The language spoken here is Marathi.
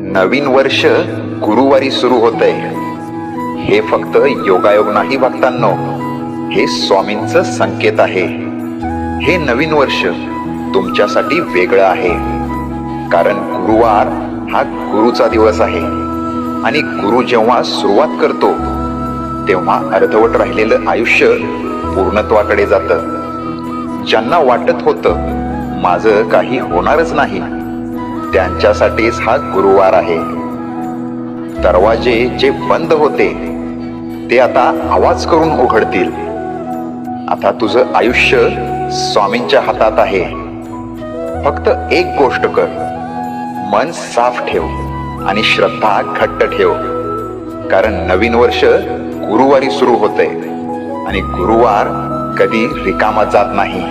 नवीन वर्ष गुरुवारी सुरू होतंय. हे फक्त योगायोग नाही भक्तांनो, हे स्वामींचं संकेत आहे. हे नवीन वर्ष तुमच्यासाठी वेगळं आहे, कारण गुरुवार हा गुरुचा दिवस आहे. आणि गुरु जेव्हा सुरुवात करतो तेव्हा अर्धवट राहिलेलं आयुष्य पूर्णत्वाकडे जातं. ज्यांना वाटत होतं माझं काही होणारच नाही, त्यांच्यासाठीच हा गुरुवार आहे. दरवाजे जे बंद होते ते आता आवाज करून उघडतील. आता तुझं आयुष्य स्वामींच्या हातात आहे. फक्त एक गोष्ट कर, मन साफ ठेव आणि श्रद्धा घट्ट ठेव, कारण नवीन वर्ष गुरुवारी सुरू होतंय आणि गुरुवार कधी रिकामा जात नाही.